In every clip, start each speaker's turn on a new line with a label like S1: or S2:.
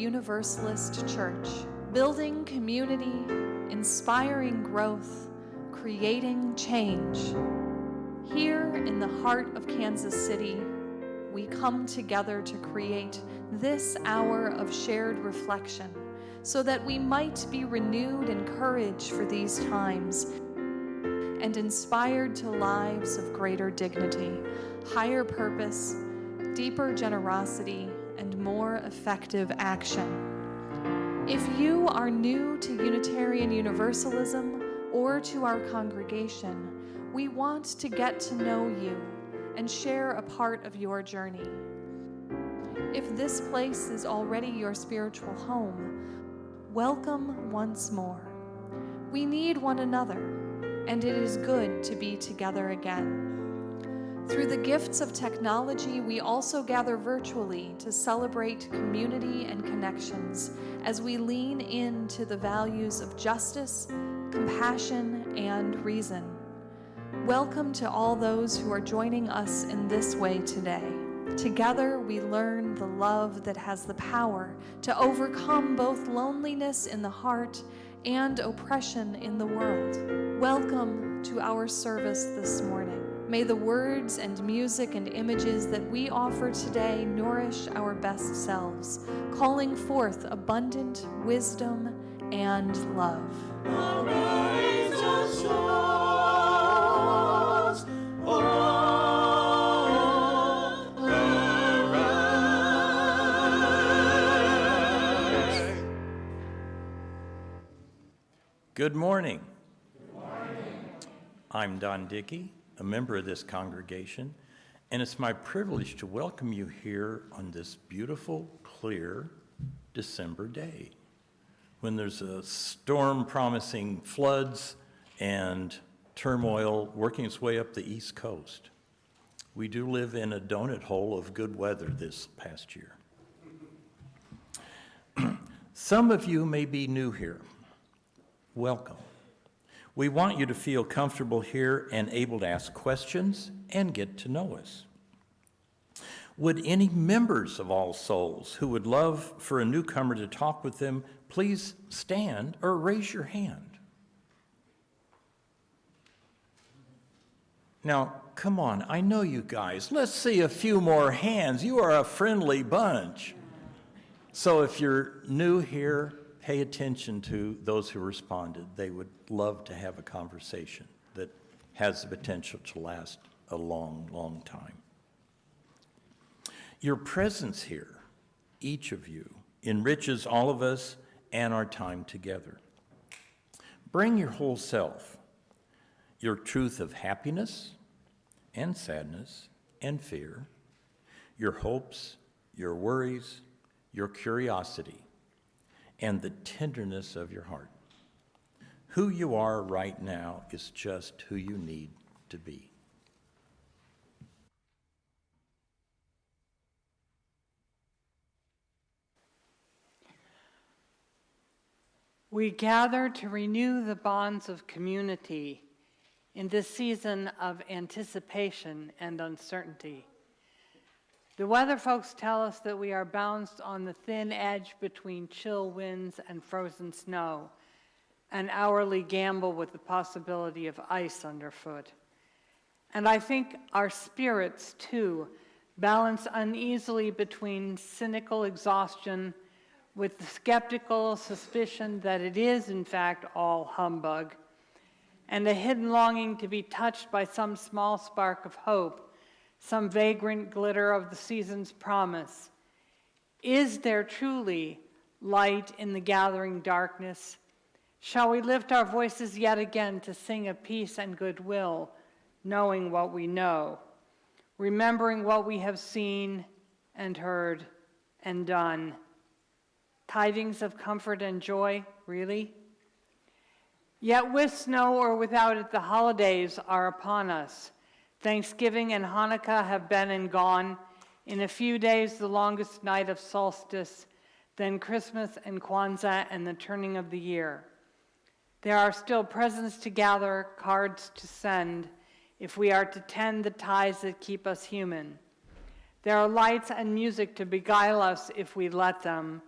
S1: Universalist Church, building community, inspiring growth, creating change. Here in the heart of Kansas City, we come together to create this hour of shared reflection so that we might be renewed in courage for these times and inspired to lives of greater dignity, higher purpose, deeper generosity, and more effective action. If you are new to Unitarian Universalism or to our congregation, we want to get to know you and share a part of your journey. If this place is already your spiritual home, welcome once more. We need one another, and it is good to be together again. Through the gifts of technology, we also gather virtually to celebrate community and connections as we lean into the values of justice, compassion, and reason. Welcome to all those who are joining us in this way today. Together, we learn the love that has the power to overcome both loneliness in the heart and oppression in the world. Welcome to our service this morning. May the words and music and images that we offer today nourish our best selves, calling forth abundant wisdom and love.
S2: Arise, O souls, arise.
S3: Good morning. Good morning. I'm Don Dickey, a member of this congregation, and it's my privilege to welcome you here on this beautiful, clear December day, when there's a storm promising floods and turmoil working its way up the East Coast. We do live in a donut hole of good weather this past year. Some of you may be new here. Welcome. We want you to feel comfortable here and able to ask questions and get to know us. Would any members of All Souls who would love for a newcomer to talk with them please stand or raise your hand? Now, come on, I know you guys. Let's see a few more hands. You are a friendly bunch. So if you're new here, pay attention to those who responded. They would love to have a conversation that has the potential to last a long, long time. Your presence here, each of you, enriches all of us and our time together. Bring your whole self, your truth of happiness and sadness and fear, your hopes, your worries, your curiosity, and the tenderness of your heart. Who you are right now is just who you need to be.
S4: We gather to renew the bonds of community in this season of anticipation and uncertainty. The weather folks tell us that we are bounced on the thin edge between chill winds and frozen snow, an hourly gamble with the possibility of ice underfoot. And I think our spirits, too, balance uneasily between cynical exhaustion with the skeptical suspicion that it is, in fact, all humbug, and a hidden longing to be touched by some small spark of hope, some vagrant glitter of the season's promise. Is there truly light in the gathering darkness? Shall we lift our voices yet again to sing of peace and goodwill, knowing what we know, remembering what we have seen and heard and done? Tidings of comfort and joy, really? Yet with snow or without it, the holidays are upon us. Thanksgiving and Hanukkah have been and gone. In a few days, the longest night of Solstice, then Christmas and Kwanzaa and the turning of the year. There are still presents to gather, cards to send, if we are to tend the ties that keep us human. There are lights and music to beguile us if we let them.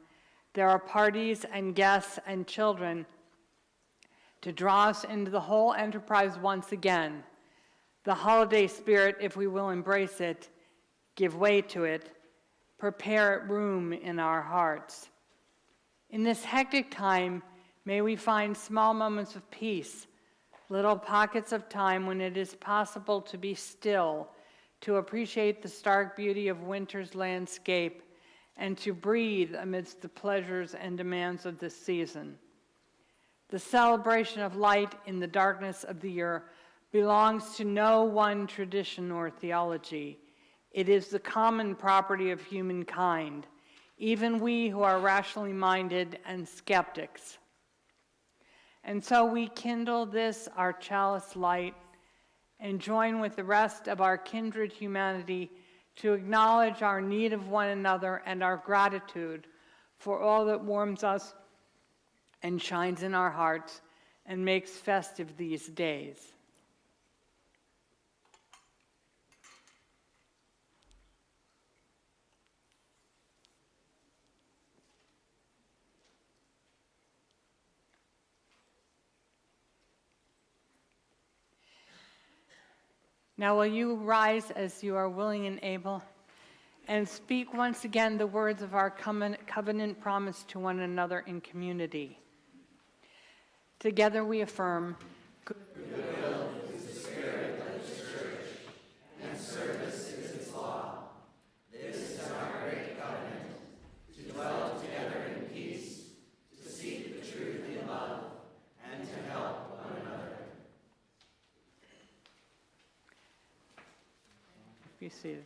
S4: There are parties and guests and children to draw us into the whole enterprise once again. The holiday spirit, if we will embrace it, give way to it, prepare room in our hearts. In this hectic time, may we find small moments of peace, little pockets of time when it is possible to be still, to appreciate the stark beauty of winter's landscape, and to breathe amidst the pleasures and demands of this season. The celebration of light in the darkness of the year belongs to no one tradition or theology. It is the common property of humankind, even we who are rationally minded and skeptics. And so we kindle this, our chalice light, and join with the rest of our kindred humanity to acknowledge our need of one another and our gratitude for all that warms us and shines in our hearts and makes festive these days. Now will you rise as you are willing and able, and speak once again the words of our covenant promise to one another in community. Together we affirm,
S2: Goodwill is the spirit of the church, and service is its law. This is our great covenant, to dwell together in peace, to seek the truth in love, and to help one another.
S4: be seated.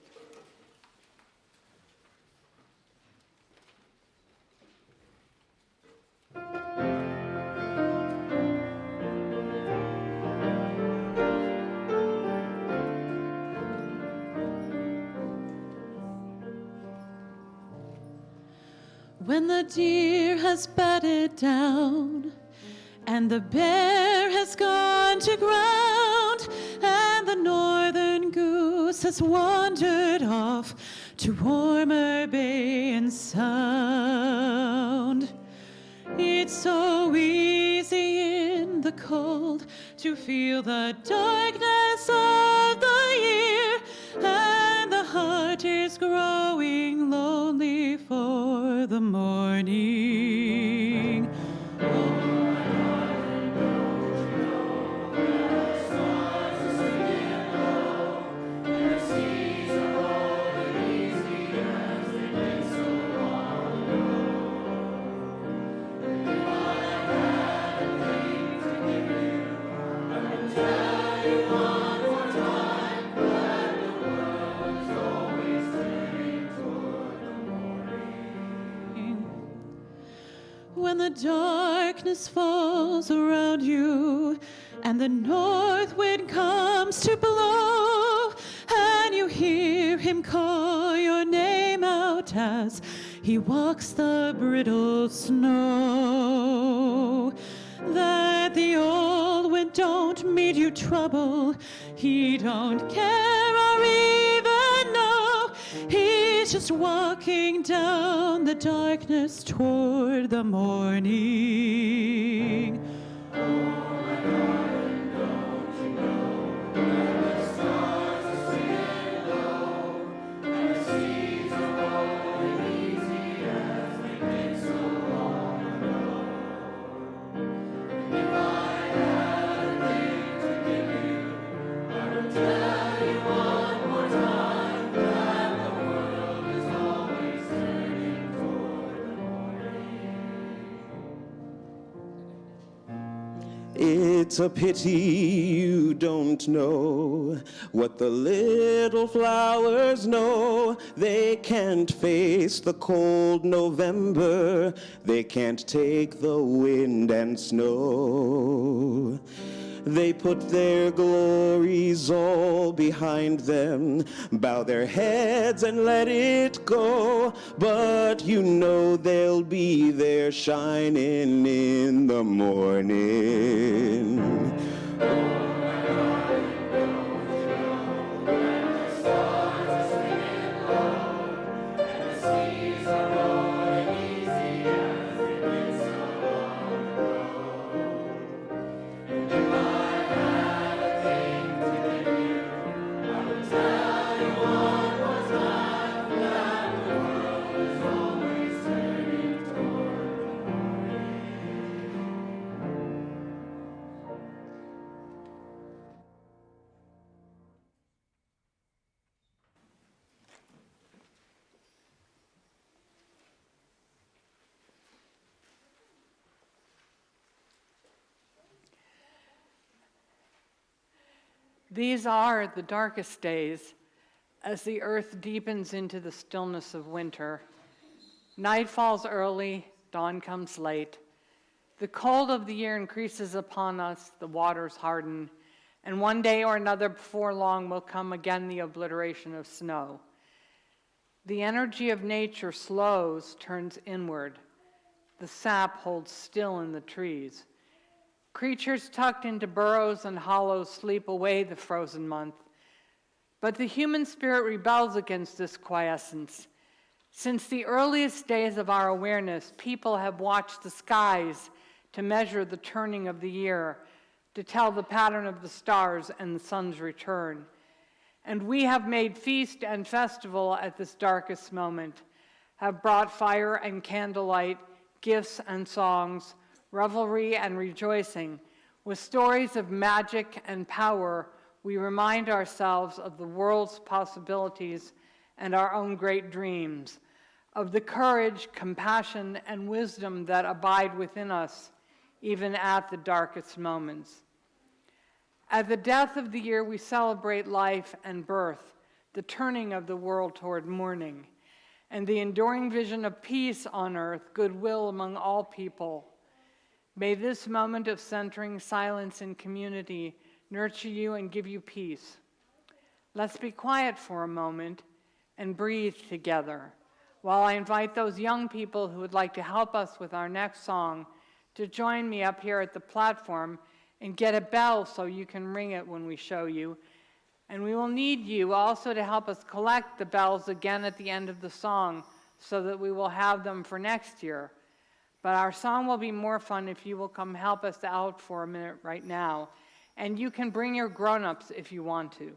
S5: When the deer has bedded down, and the bear has gone to ground, and the northern goose has wandered off to warmer bay and sound. It's so easy in the cold to feel the darkness of the year, and the heart is growing lonely for the morning. When the darkness falls around you, and the north wind comes to blow, and you hear him call your name out as he walks the brittle snow, that the old wind don't mean you trouble, he don't care or even know, he's just walking down the darkness toward the morning.
S6: It's a pity you don't know what the little flowers know. They can't face the cold November. They can't take the wind and snow. They put their glories all behind them, bow their heads and let it go. But you know they'll be there shining in the morning.
S4: These are the darkest days as the earth deepens into the stillness of winter. Night falls early, dawn comes late. The cold of the year increases upon us, the waters harden, and one day or another before long will come again the obliteration of snow. The energy of nature slows, turns inward. The sap holds still in the trees. Creatures tucked into burrows and hollows sleep away the frozen month. But the human spirit rebels against this quiescence. Since the earliest days of our awareness, people have watched the skies to measure the turning of the year, to tell the pattern of the stars and the sun's return. And we have made feast and festival at this darkest moment, have brought fire and candlelight, gifts and songs, revelry and rejoicing. With stories of magic and power, we remind ourselves of the world's possibilities and our own great dreams, of the courage, compassion, and wisdom that abide within us, even at the darkest moments. At the death of the year, we celebrate life and birth, the turning of the world toward morning, and the enduring vision of peace on earth, goodwill among all people. May this moment of centering silence and community nurture you and give you peace. Let's be quiet for a moment and breathe together, while I invite those young people who would like to help us with our next song to join me up here at the platform and get a bell so you can ring it when we show you. And we will need you also to help us collect the bells again at the end of the song so that we will have them for next year. But our song will be more fun if you will come help us out for a minute right now. And you can bring your grown-ups if you want to.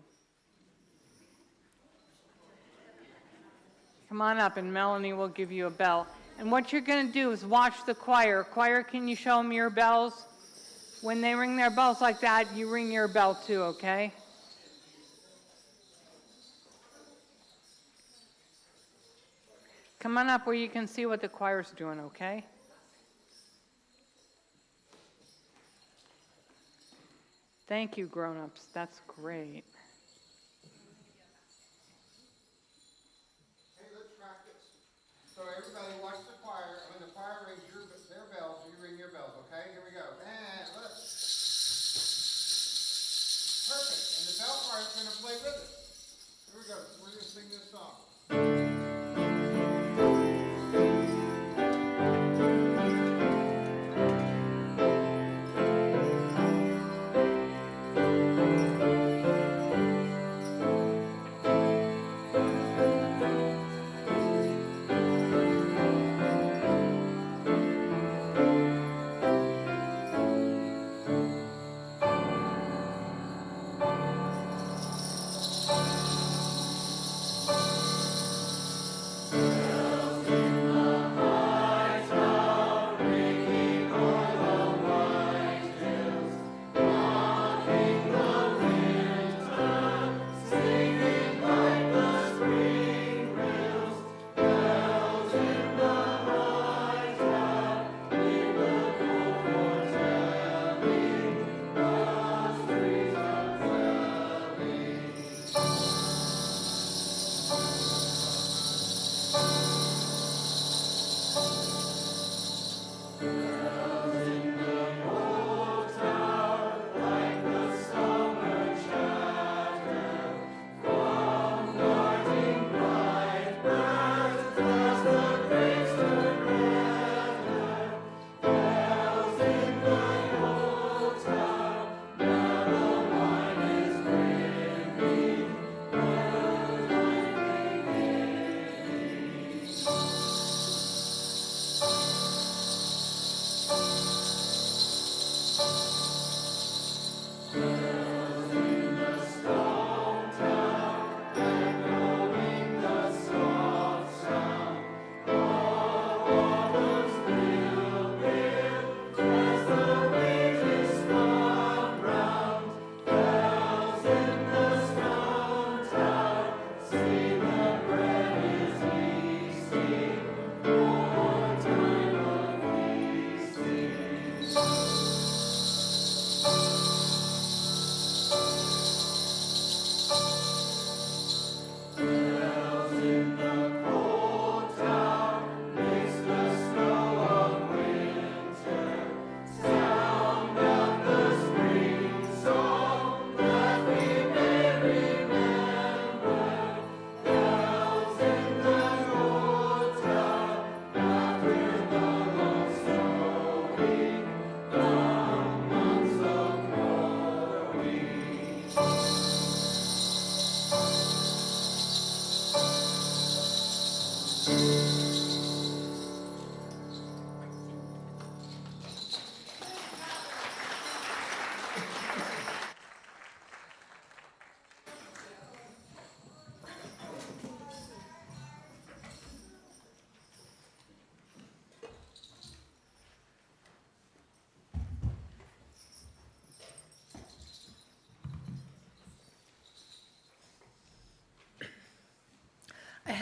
S4: Come on up and Melanie will give you a bell. And what you're going to do is watch the choir. Choir, can you show them your bells? When they ring their bells like that, you ring your bell too, okay? Come on up where you can see what the choir's doing, okay? Thank you, grown-ups. That's great.
S7: Hey, let's practice. So everybody watch the choir. When the choir rings their bells, you ring your bells, okay? Here we go. And look. Perfect. And the bell choir is going to play with us. Here we go. We're going to sing this song.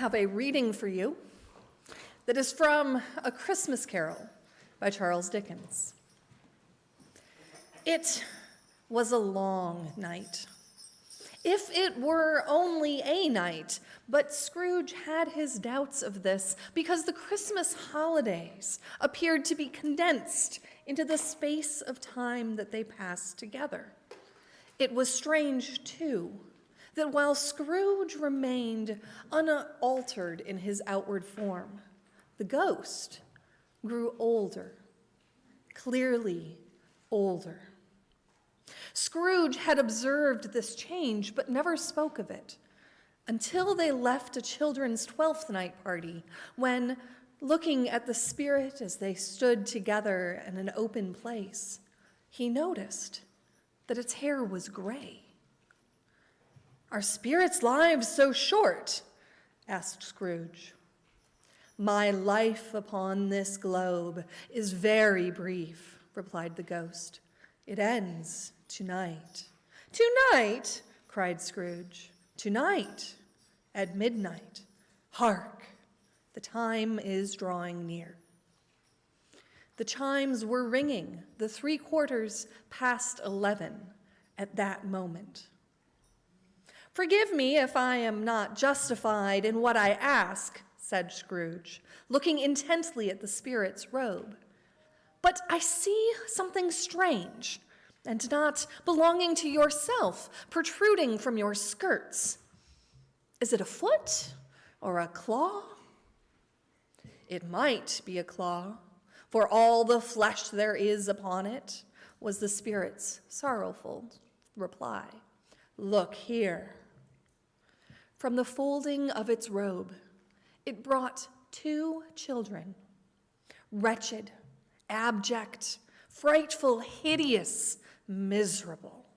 S1: have a reading for you that is from A Christmas Carol by Charles Dickens. It was a long night. If it were only a night, but Scrooge had his doubts of this because the Christmas holidays appeared to be condensed into the space of time that they passed together. It was strange, too, that while Scrooge remained unaltered in his outward form, the ghost grew older, clearly older. Scrooge had observed this change, but never spoke of it until they left a children's 12th night party, when, looking at the spirit as they stood together in an open place, he noticed that its hair was gray. "Are spirits' lives so short?" asked Scrooge. "My life upon this globe is very brief," replied the ghost. "It ends tonight." "Tonight?" cried Scrooge. "Tonight, at midnight. Hark, the time is drawing near." The chimes were ringing the 3/4 past 11 at that moment. "Forgive me if I am not justified in what I ask," said Scrooge, looking intently at the spirit's robe, "but I see something strange and not belonging to yourself protruding from your skirts. Is it a foot or a claw?" "It might be a claw, for all the flesh there is upon it," was the spirit's sorrowful reply. "Look here." From the folding of its robe, it brought 2 children, wretched, abject, frightful, hideous, miserable.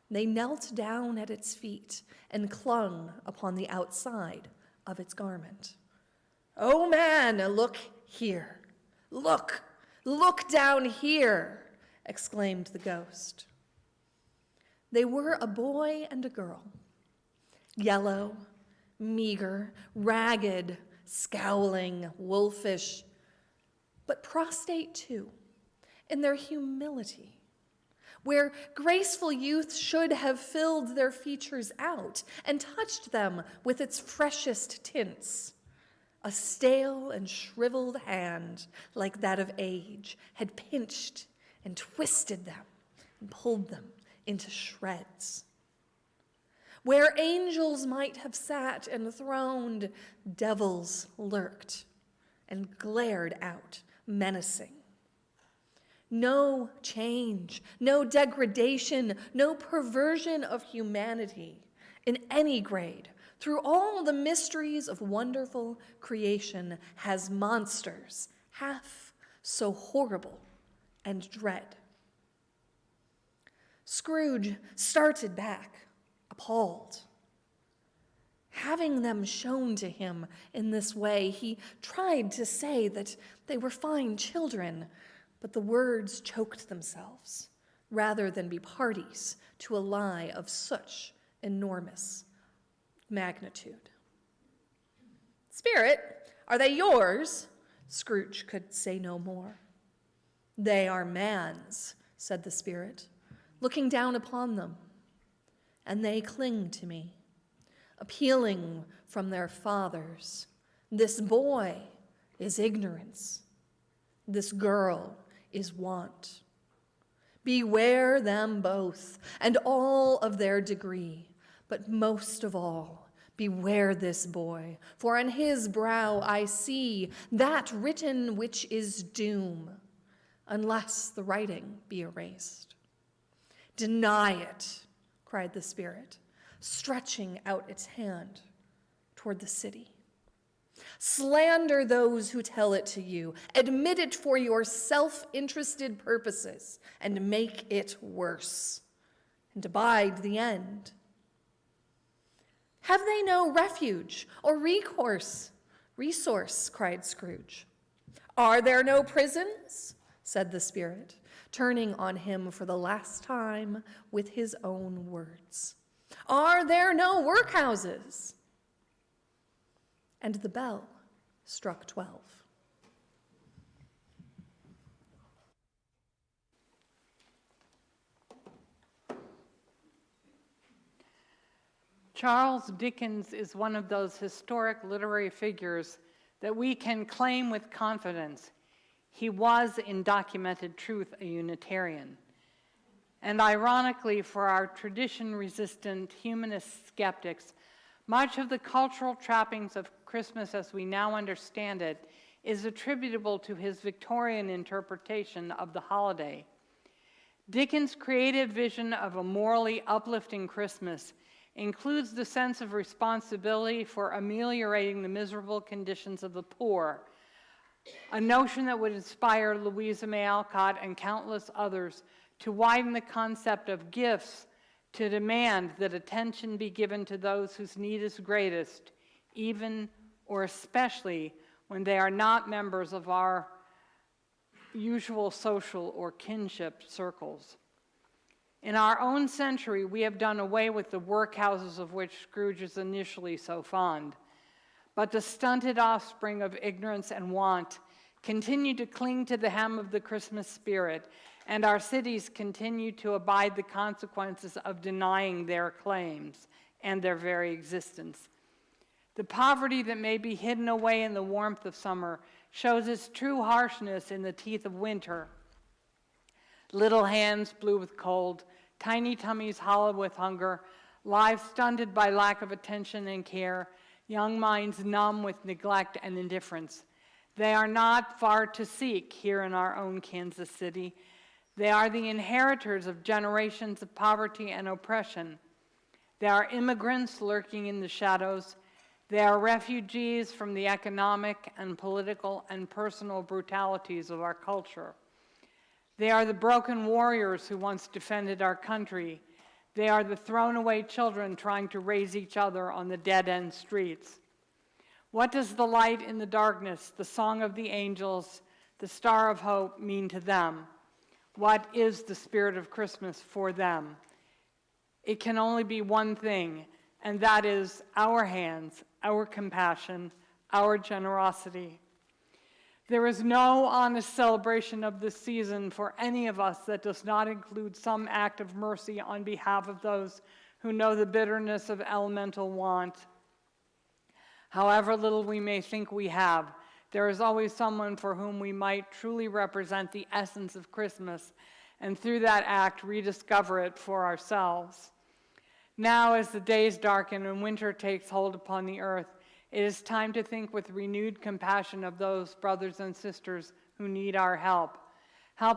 S1: They knelt down at its feet and clung upon the outside of its garment. "Oh, man, look here. Look down here," exclaimed the ghost. They were a boy and a girl, yellow, meager, ragged, scowling, wolfish, but prostrate too in their humility. Where graceful youth should have filled their features out and touched them with its freshest tints, a stale and shriveled hand like that of age had pinched and twisted them and pulled them into shreds. Where angels might have sat enthroned, devils lurked and glared out menacing. No change, no degradation, no perversion of humanity in any grade through all the mysteries of wonderful creation has monsters half so horrible and dread. Scrooge started back, appalled. Having them shown to him in this way, he tried to say that they were fine children, but the words choked themselves rather than be parties to a lie of such enormous magnitude. "Spirit, are they yours?" Scrooge could say no more. "They are man's," said the spirit, looking down upon them, "and they cling to me, appealing from their fathers. This boy is ignorance. This girl is want. Beware them both and all of their degree, but most of all, beware this boy, for on his brow I see that written which is doom, unless the writing be erased. Deny it," cried the spirit, stretching out its hand toward the city. "Slander those who tell it to you. Admit it for your self-interested purposes and make it worse, and abide the end. Have they no refuge or resource, cried Scrooge. "Are there no prisons?" said the spirit, turning on him for the last time with his own words. "Are there no workhouses?" And the bell struck 12.
S4: Charles Dickens is one of those historic literary figures that we can claim with confidence. He was, in documented truth, a Unitarian. And ironically, for our tradition-resistant humanist skeptics, much of the cultural trappings of Christmas as we now understand it is attributable to his Victorian interpretation of the holiday. Dickens' creative vision of a morally uplifting Christmas includes the sense of responsibility for ameliorating the miserable conditions of the poor, a notion that would inspire Louisa May Alcott and countless others to widen the concept of gifts to demand that attention be given to those whose need is greatest, even or especially when they are not members of our usual social or kinship circles. In our own century, we have done away with the workhouses of which Scrooge is initially so fond. But the stunted offspring of ignorance and want continue to cling to the hem of the Christmas spirit, and our cities continue to abide the consequences of denying their claims and their very existence. The poverty that may be hidden away in the warmth of summer shows its true harshness in the teeth of winter. Little hands blue with cold, tiny tummies hollow with hunger, lives stunted by lack of attention and care, young minds numb with neglect and indifference. They are not far to seek here in our own Kansas City. They are the inheritors of generations of poverty and oppression. They are immigrants lurking in the shadows. They are refugees from the economic and political and personal brutalities of our culture. They are the broken warriors who once defended our country. They are the thrown-away children trying to raise each other on the dead-end streets. What does the light in the darkness, the song of the angels, the star of hope mean to them? What is the spirit of Christmas for them? It can only be one thing, and that is our hands, our compassion, our generosity. There is no honest celebration of this season for any of us that does not include some act of mercy on behalf of those who know the bitterness of elemental want. However little we may think we have, there is always someone for whom we might truly represent the essence of Christmas, and through that act rediscover it for ourselves. Now, as the days darken and winter takes hold upon the earth, it is time to think with renewed compassion of those brothers and sisters who need our help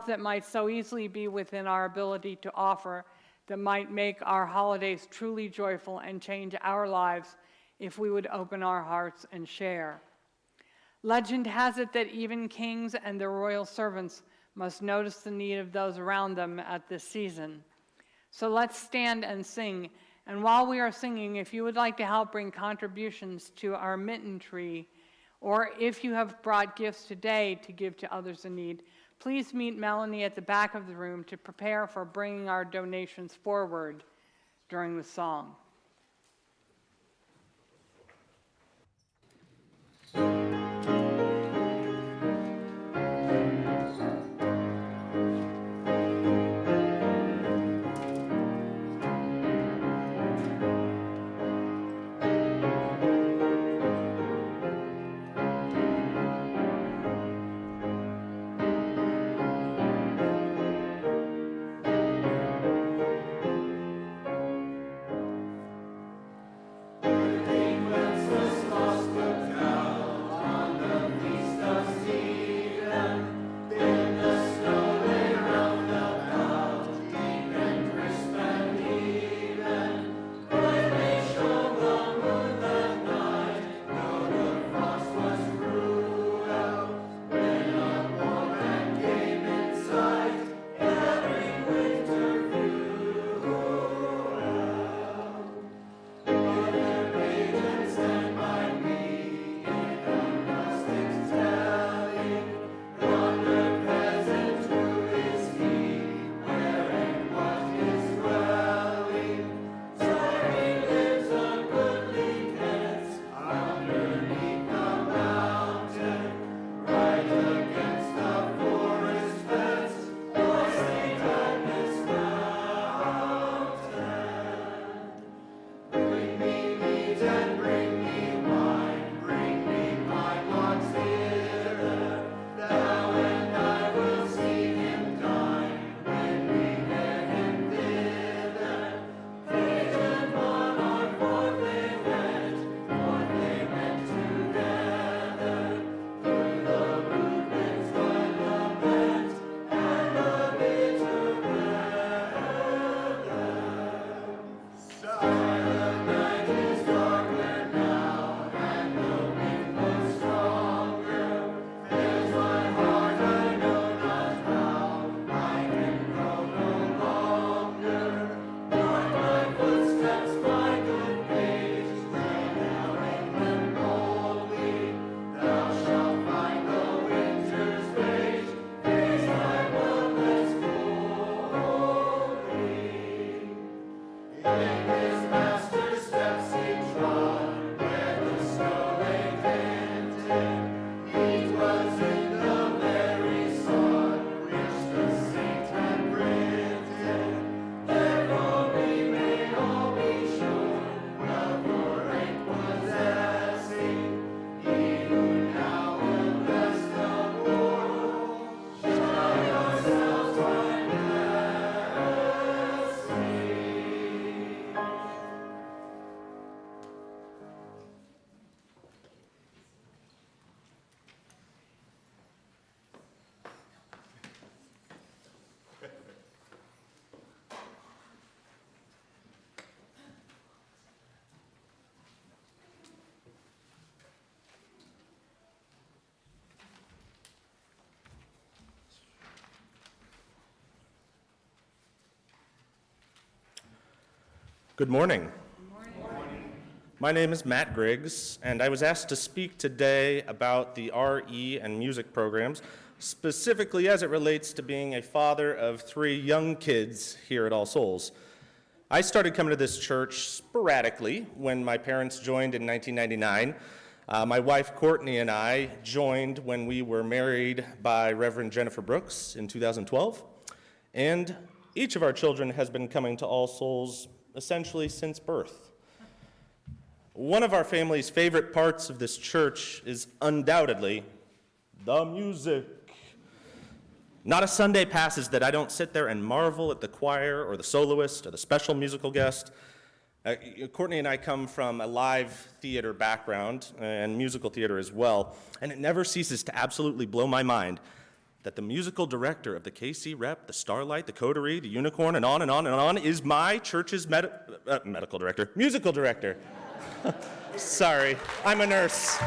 S4: that might so easily be within our ability to offer, that might make our holidays truly joyful and change our lives if we would open our hearts and share. Legend has it that even kings and their royal servants must notice the need of those around them at this season. So let's stand and sing. And while we are singing, if you would like to help bring contributions to our Mitten Tree, or if you have brought gifts today to give to others in need, please meet Melanie at the back of the room to prepare for bringing our donations forward during the song.
S8: Good morning. My name is Matt Griggs, and I was asked to speak today about the RE and music programs, specifically as it relates to being a father of 3 young kids here at All Souls. I started coming to this church sporadically when my parents joined in 1999. My wife Courtney and I joined when we were married by Reverend Jennifer Brooks in 2012, and each of our children has been coming to All Souls essentially since birth. One of our family's favorite parts of this church is undoubtedly the music. Not a Sunday passes that I don't sit there and marvel at the choir or the soloist or the special musical guest. Courtney and I come from a live theater background and musical theater as well, and it never ceases to absolutely blow my mind that the musical director of the KC Rep, the Starlight, the Coterie, the Unicorn, and on and on and on is my church's musical director. Sorry, I'm a nurse,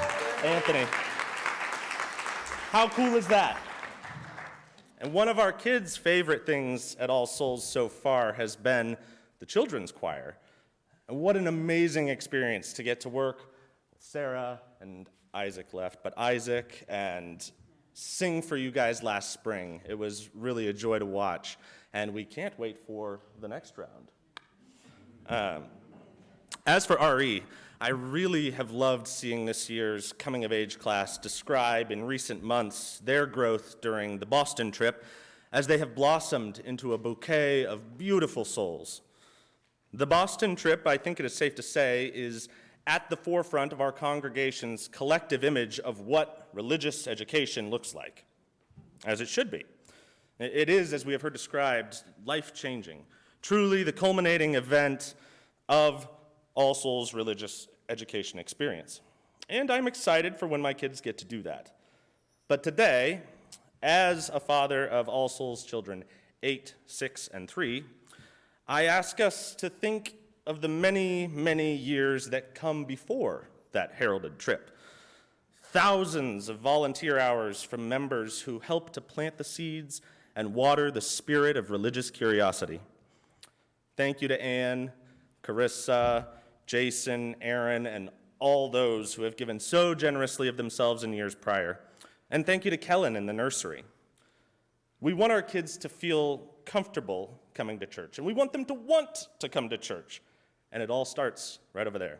S8: Anthony. How cool is that? And one of our kids' favorite things at All Souls so far has been the children's choir. And what an amazing experience to get to work with Sarah and Isaac left, but Isaac and sing for you guys last spring. It was really a joy to watch, and we can't wait for the next round. As for RE, I really have loved seeing this year's coming-of-age class describe in recent months their growth during the Boston trip as they have blossomed into a bouquet of beautiful souls. The Boston trip, I think it is safe to say, is at the forefront of our congregation's collective image of what religious education looks like, as it should be. It is, as we have heard described, life-changing, truly the culminating event of All Souls religious education experience. And I'm excited for when my kids get to do that. But today, as a father of All Souls children 8, 6, and 3, I ask us to think of the many, many years that come before that heralded trip. Thousands of volunteer hours from members who help to plant the seeds and water the spirit of religious curiosity. Thank you to Anne, Carissa, Jason, Aaron, and all those who have given so generously of themselves in years prior. And thank you to Kellen in the nursery. We want our kids to feel comfortable coming to church, and we want them to want to come to church. And it all starts right over there.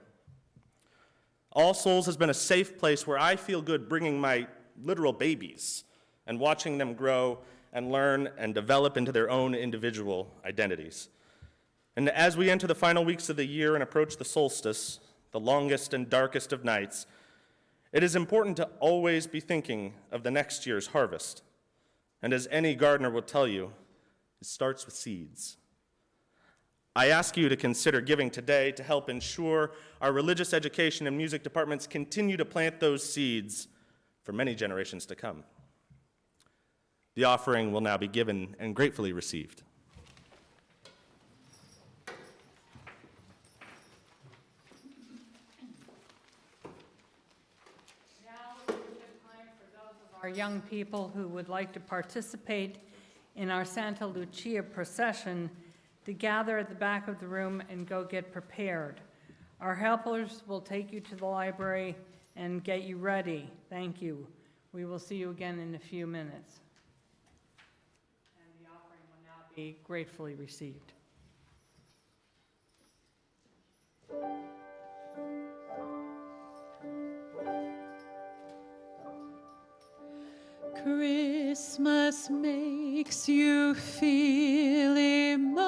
S8: All Souls has been a safe place where I feel good bringing my literal babies and watching them grow and learn and develop into their own individual identities. And as we enter the final weeks of the year and approach the solstice, the longest and darkest of nights, it is important to always be thinking of the next year's harvest. And as any gardener will tell you, it starts with seeds. I ask you to consider giving today to help ensure our religious education and music departments continue to plant those seeds for many generations to come. The offering will now be given and gratefully received.
S4: Our young people who would like to participate in our Santa Lucia Procession to gather at the back of the room and go get prepared. Our helpers will take you to the library and get you ready. Thank you. We will see you again in a few minutes. And the offering will now be gratefully received.
S5: Christmas makes you feel emotional.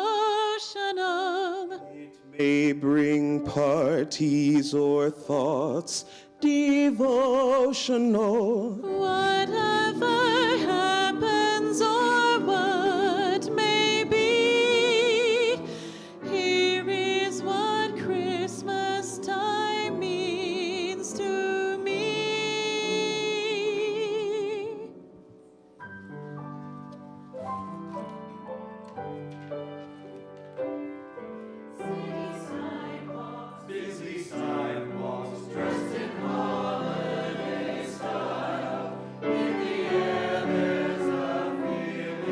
S6: It may bring parties or thoughts devotional.
S5: Whatever happens or what may be, here is what Christmas time means to me.
S2: Busy sidewalks, dressed in holiday style. In the air there's a feeling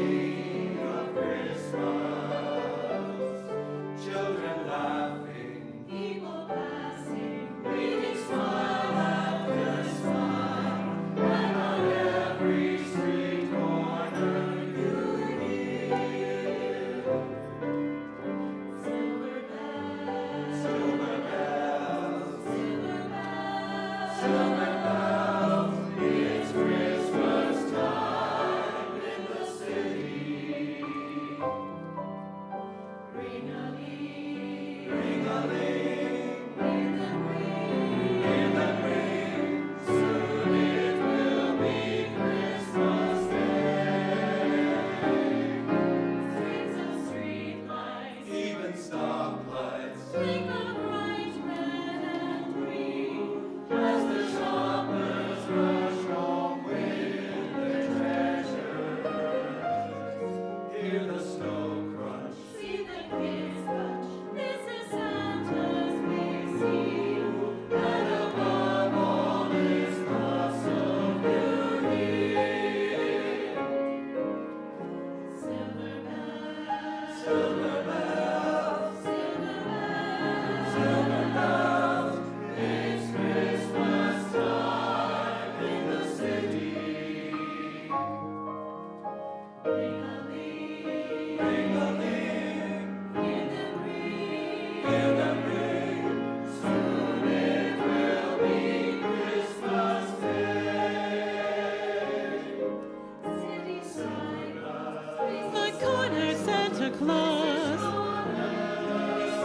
S5: Santa Claus.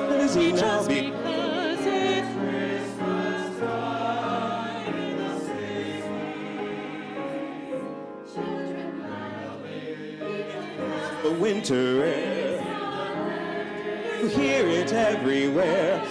S6: Does he
S5: He
S6: now
S5: just
S6: be
S5: because it's
S6: the winter air? You hear it everywhere.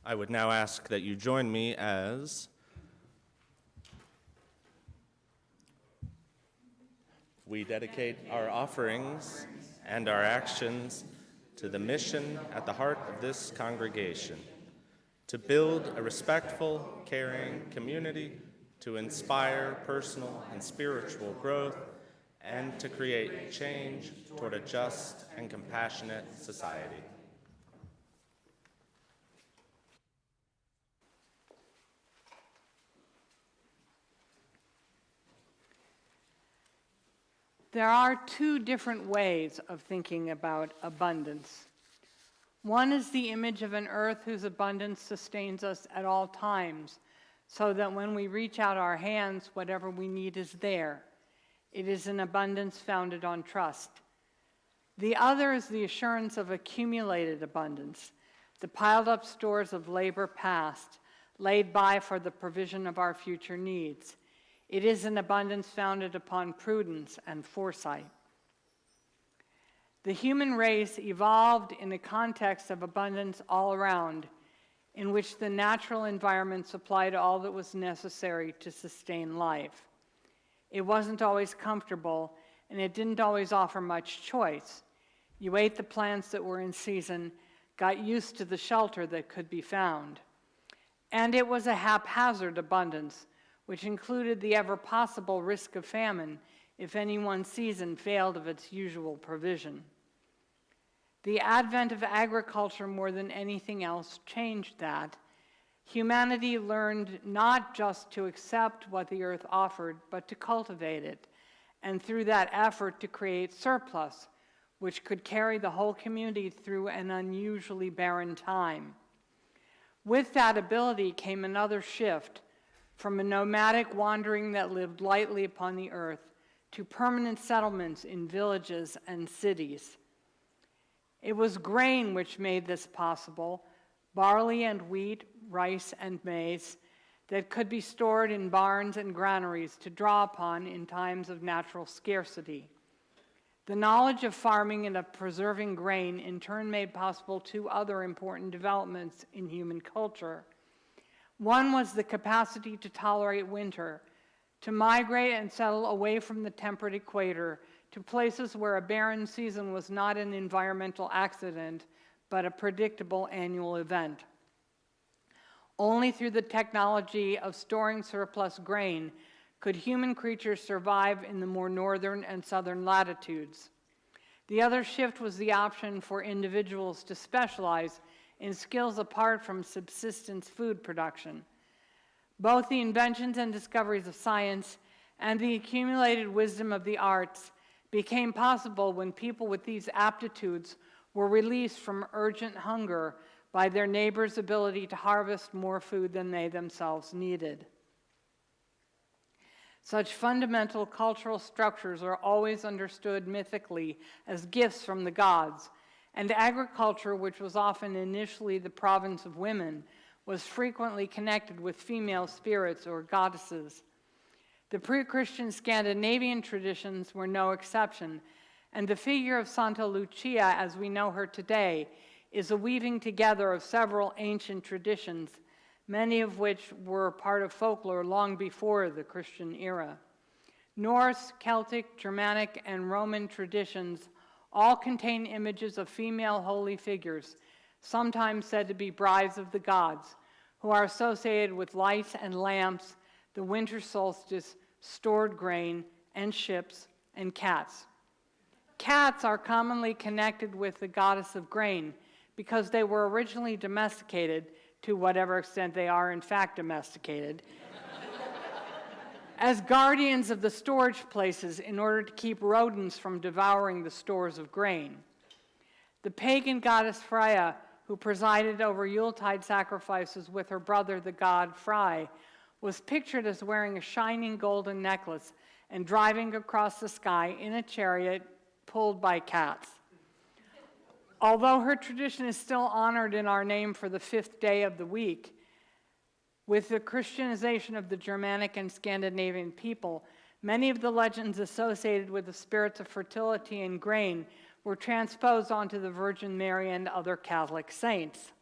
S8: I would now ask that you join me as we dedicate our offerings and our actions to the mission at the heart of this congregation, to build a respectful, caring community, to inspire personal and spiritual growth, and to create change toward a just and compassionate society.
S4: There are two different ways of thinking about abundance. One is the image of an earth whose abundance sustains us at all times, so that when we reach out our hands, whatever we need is there. It is an abundance founded on trust. The other is the assurance of accumulated abundance, the piled up stores of labor past, laid by for the provision of our future needs. It is an abundance founded upon prudence and foresight. The human race evolved in a context of abundance all around, in which the natural environment supplied all that was necessary to sustain life. It wasn't always comfortable, and it didn't always offer much choice. You ate the plants that were in season, got used to the shelter that could be found. And it was a haphazard abundance, which included the ever-possible risk of famine if any one season failed of its usual provision. The advent of agriculture more than anything else changed that. Humanity learned not just to accept what the earth offered, but to cultivate it, and through that effort to create surplus, which could carry the whole community through an unusually barren time. With that ability came another shift, from a nomadic wandering that lived lightly upon the earth to permanent settlements in villages and cities. It was grain which made this possible, barley and wheat, rice and maize, that could be stored in barns and granaries to draw upon in times of natural scarcity. The knowledge of farming and of preserving grain in turn made possible two other important developments in human culture. One was the capacity to tolerate winter, to migrate and settle away from the temperate equator to places where a barren season was not an environmental accident, but a predictable annual event. Only through the technology of storing surplus grain could human creatures survive in the more northern and southern latitudes. The other shift was the option for individuals to specialize in skills apart from subsistence food production. Both the inventions and discoveries of science and the accumulated wisdom of the arts became possible when people with these aptitudes were released from urgent hunger by their neighbors' ability to harvest more food than they themselves needed. Such fundamental cultural structures are always understood mythically as gifts from the gods, and agriculture, which was often initially the province of women, was frequently connected with female spirits or goddesses. The pre-Christian Scandinavian traditions were no exception, and the figure of Santa Lucia, as we know her today, is a weaving together of several ancient traditions, many of which were part of folklore long before the Christian era. Norse, Celtic, Germanic, and Roman traditions all contain images of female holy figures, sometimes said to be brides of the gods, who are associated with lights and lamps, the winter solstice, stored grain, and ships, and cats. Cats are commonly connected with the goddess of grain because they were originally domesticated, to whatever extent they are in fact domesticated, as guardians of the storage places in order to keep rodents from devouring the stores of grain. The pagan goddess Freya, who presided over Yuletide sacrifices with her brother, the god Frey, was pictured as wearing a shining golden necklace and driving across the sky in a chariot pulled by cats. Although her tradition is still honored in our name for the 5th day of the week, with the Christianization of the Germanic and Scandinavian people, many of the legends associated with the spirits of fertility and grain were transposed onto the Virgin Mary and other Catholic saints.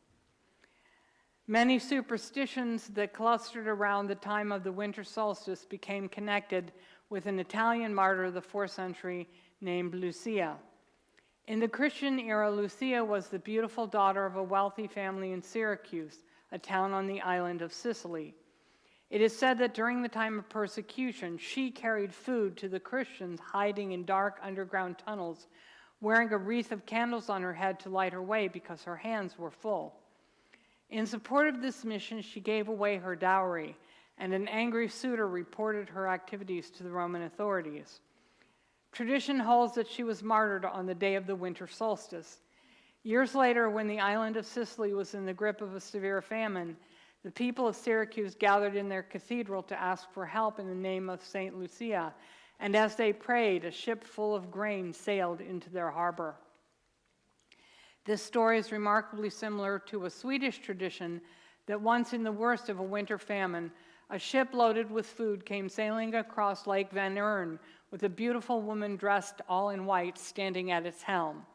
S4: Many superstitions that clustered around the time of the winter solstice became connected with an Italian martyr of the 4th century named Lucia. In the Christian era, Lucia was the beautiful daughter of a wealthy family in Syracuse, a town on the island of Sicily. It is said that during the time of persecution, she carried food to the Christians hiding in dark underground tunnels, wearing a wreath of candles on her head to light her way because her hands were full. In support of this mission, she gave away her dowry, and an angry suitor reported her activities to the Roman authorities. Tradition holds that she was martyred on the day of the winter solstice. Years later, when the island of Sicily was in the grip of a severe famine, the people of Syracuse gathered in their cathedral to ask for help in the name of St. Lucia, and as they prayed, a ship full of grain sailed into their harbor. This story is remarkably similar to a Swedish tradition that once in the worst of a winter famine, a ship loaded with food came sailing across Lake Vänern with a beautiful woman dressed all in white standing at its helm.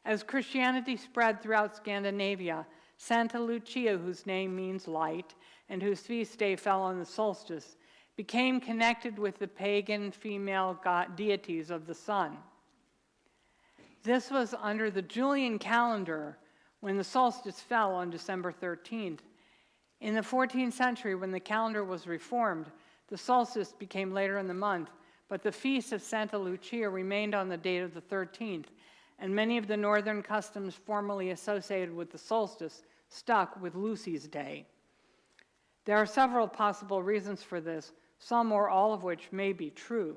S4: As Christianity spread throughout Scandinavia, Santa Lucia, whose name means light and whose feast day fell on the solstice, became connected with the pagan female deities of the sun. This was under the Julian calendar when the solstice fell on December 13th. In the 14th century, when the calendar was reformed, the solstice became later in the month, but the feast of Santa Lucia remained on the date of the 13th, and many of the northern customs formerly associated with the solstice stuck with Lucy's Day. There are several possible reasons for this, some or all of which may be true.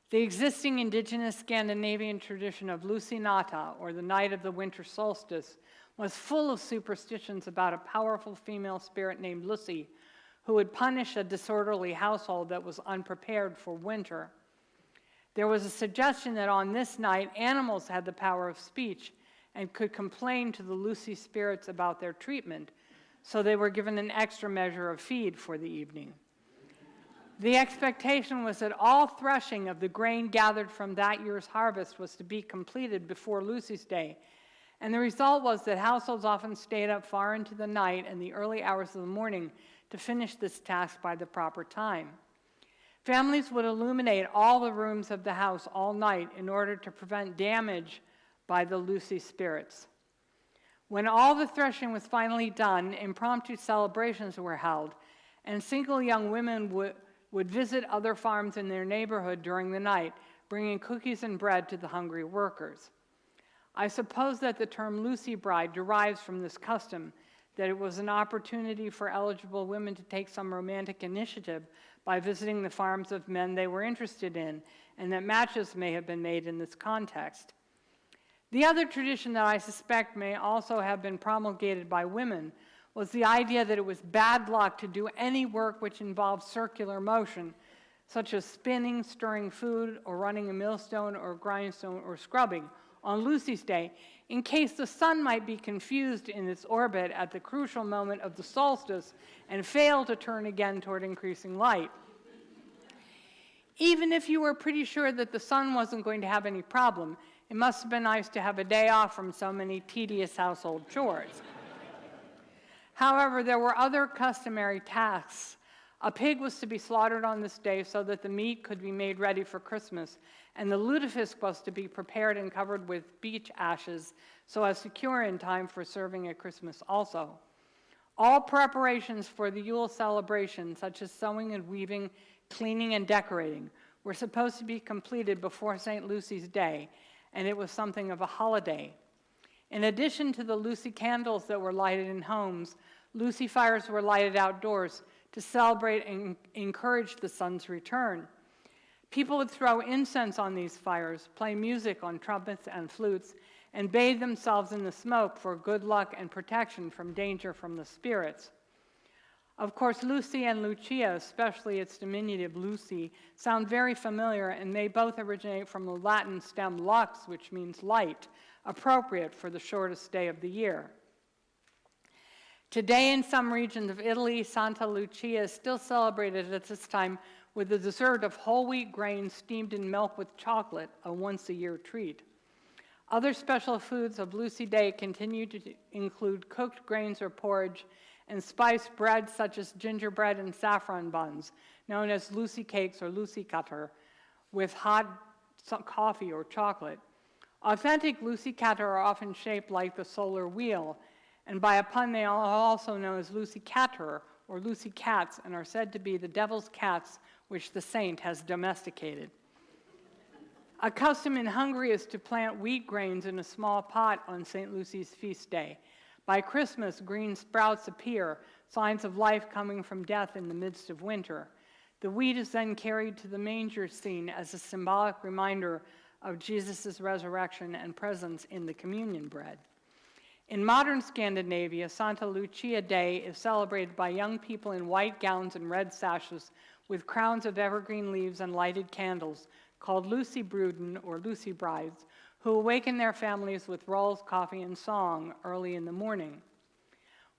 S4: The existing indigenous Scandinavian tradition of Lucinata, or the night of the winter solstice, was full of superstitions about a powerful female spirit named Lucy, who would punish a disorderly household that was unprepared for winter. There was a suggestion that on this night, animals had the power of speech and could complain to the Lucy spirits about their treatment, so they were given an extra measure of feed for the evening. The expectation was that all threshing of the grain gathered from that year's harvest was to be completed before Lucy's Day, and the result was that households often stayed up far into the night and the early hours of the morning to finish this task by the proper time. Families would illuminate all the rooms of the house all night in order to prevent damage by the Lucy spirits. When all the threshing was finally done, impromptu celebrations were held, and single young women would visit other farms in their neighborhood during the night, bringing cookies and bread to the hungry workers. I suppose that the term Lucy Bride derives from this custom, that it was an opportunity for eligible women to take some romantic initiative by visiting the farms of men they were interested in, and that matches may have been made in this context. The other tradition that I suspect may also have been promulgated by women was the idea that it was bad luck to do any work which involved circular motion, such as spinning, stirring food, or running a millstone or grindstone or scrubbing on Lucy's Day, in case the sun might be confused in its orbit at the crucial moment of the solstice and fail to turn again toward increasing light. Even if you were pretty sure that the sun wasn't going to have any problem, it must have been nice to have a day off from so many tedious household chores. However, there were other customary tasks. A pig was to be slaughtered on this day so that the meat could be made ready for Christmas, and the lutefisk was to be prepared and covered with beech ashes so as to cure in time for serving at Christmas also. All preparations for the Yule celebration, such as sewing and weaving, cleaning and decorating, were supposed to be completed before St. Lucy's Day, and it was something of a holiday. In addition to the Lucy candles that were lighted in homes, Lucy fires were lighted outdoors to celebrate and encourage the sun's return. People would throw incense on these fires, play music on trumpets and flutes, and bathe themselves in the smoke for good luck and protection from danger from the spirits. Of course, Lucy and Lucia, especially its diminutive Lucy, sound very familiar, and they both originate from the Latin stem lux, which means light, appropriate for the shortest day of the year. Today, in some regions of Italy, Santa Lucia is still celebrated at this time with the dessert of whole wheat grains steamed in milk with chocolate, a once-a-year treat. Other special foods of Lucy Day continue to include cooked grains or porridge and spiced bread such as gingerbread and saffron buns, known as Lucy cakes or Lucy cutter, with hot coffee or chocolate. Authentic Lucy cutter are often shaped like the solar wheel, and by a pun they are also known as Lucy catter or Lucy cats, and are said to be the devil's cats which the saint has domesticated. A custom in Hungary is to plant wheat grains in a small pot on St. Lucy's feast day. By Christmas, green sprouts appear, signs of life coming from death in the midst of winter. The wheat is then carried to the manger scene as a symbolic reminder of Jesus' resurrection and presence in the communion bread. In modern Scandinavia, Santa Lucia Day is celebrated by young people in white gowns and red sashes with crowns of evergreen leaves and lighted candles, called Lucy Bruden or Lucy Brides, who awaken their families with rolls, coffee, and song early in the morning.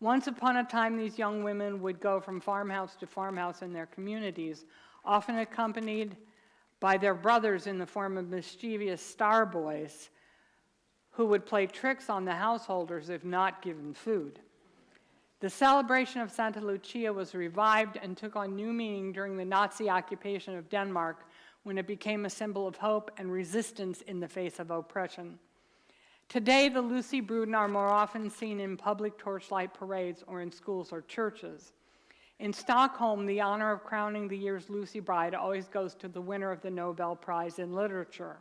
S4: Once upon a time, these young women would go from farmhouse to farmhouse in their communities, often accompanied by their brothers in the form of mischievous star boys who would play tricks on the householders if not given food. The celebration of Santa Lucia was revived and took on new meaning during the Nazi occupation of Denmark, when it became a symbol of hope and resistance in the face of oppression. Today, the Lucy Bruden are more often seen in public torchlight parades or in schools or churches. In Stockholm, the honor of crowning the year's Lucy Bride always goes to the winner of the Nobel Prize in Literature.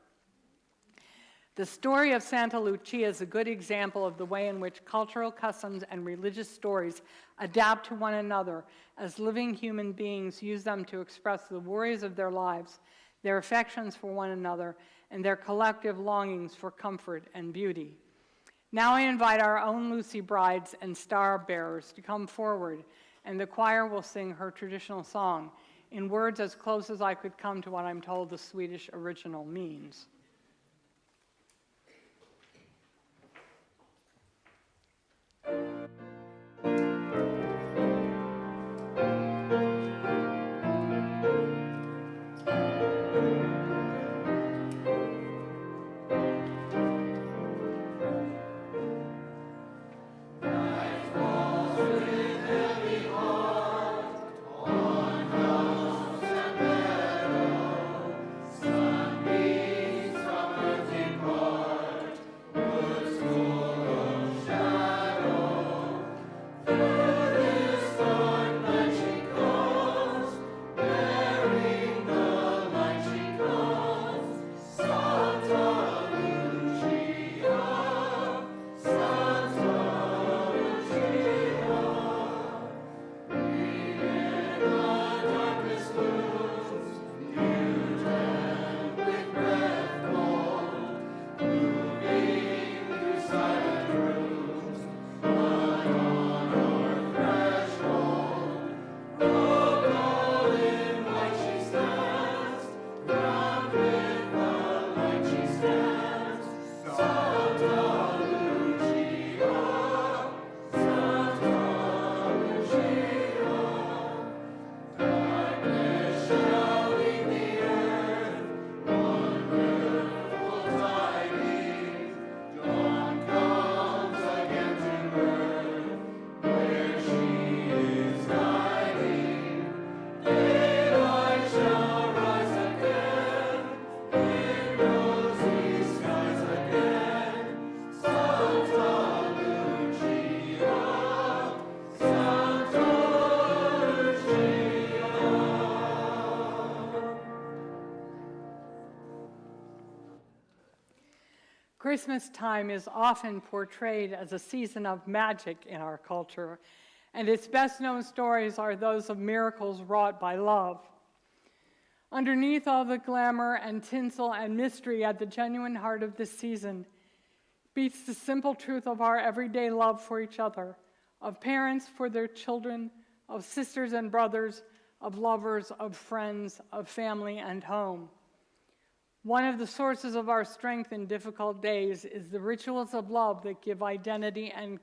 S4: The story of Santa Lucia is a good example of the way in which cultural customs and religious stories adapt to one another as living human beings use them to express the worries of their lives, their affections for one another, and their collective longings for comfort and beauty. Now I invite our own Lucy brides and star bearers to come forward, and the choir will sing her traditional song in words as close as I could come to what I'm told the Swedish original means.
S2: Sun beams
S4: Christmas time is often portrayed as a season of magic in our culture, and its best known stories are those of miracles wrought by love. Underneath all the glamour and tinsel and mystery at the genuine heart of this season beats the simple truth of our everyday love for each other, of parents for their children, of sisters and brothers, of lovers, of friends, of family and home. One of the sources of our strength in difficult days is the rituals of love that give identity and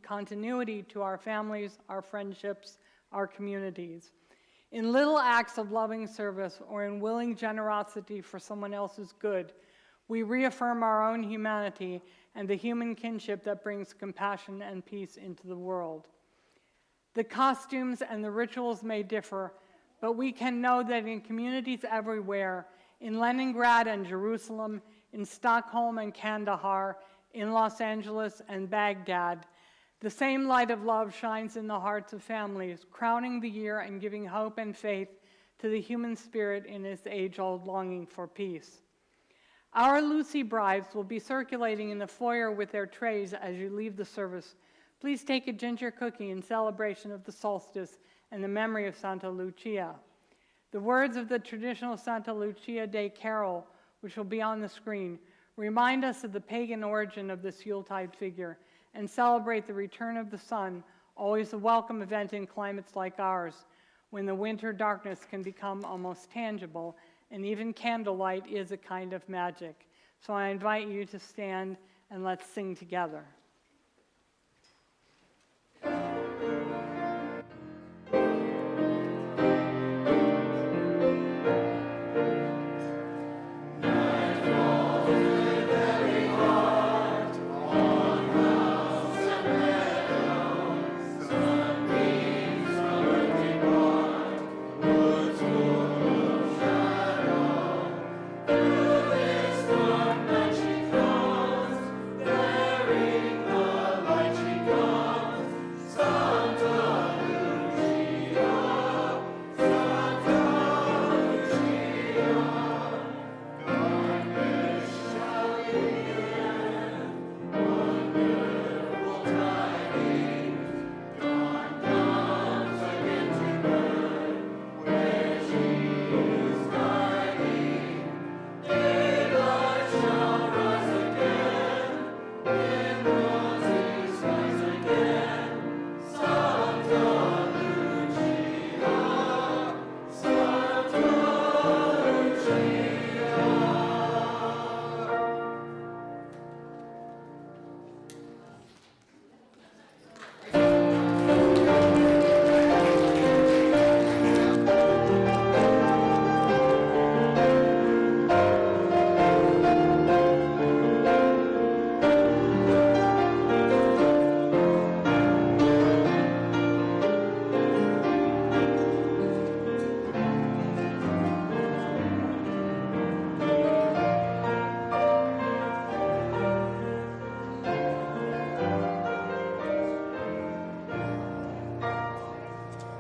S4: continuity to our families, our friendships, our communities. In little acts of loving service or in willing generosity for someone else's good, we reaffirm our own humanity and the human kinship that brings compassion and peace into the world. The costumes and the rituals may differ, but we can know that in communities everywhere, in Leningrad and Jerusalem, in Stockholm and Kandahar, in Los Angeles and Baghdad, the same light of love shines in the hearts of families, crowning the year and giving hope and faith to the human spirit in its age-old longing for peace. Our Lucy brides will be circulating in the foyer with their trays as you leave the service. Please take a ginger cookie in celebration of the solstice and the memory of Santa Lucia. The words of the traditional Santa Lucia Day carol, which will be on the screen, remind us of the pagan origin of this Yuletide figure and celebrate the return of the sun, always a welcome event in climates like ours, when the winter darkness can become almost tangible, and even candlelight is a kind of magic. So I invite you to stand and let's sing together.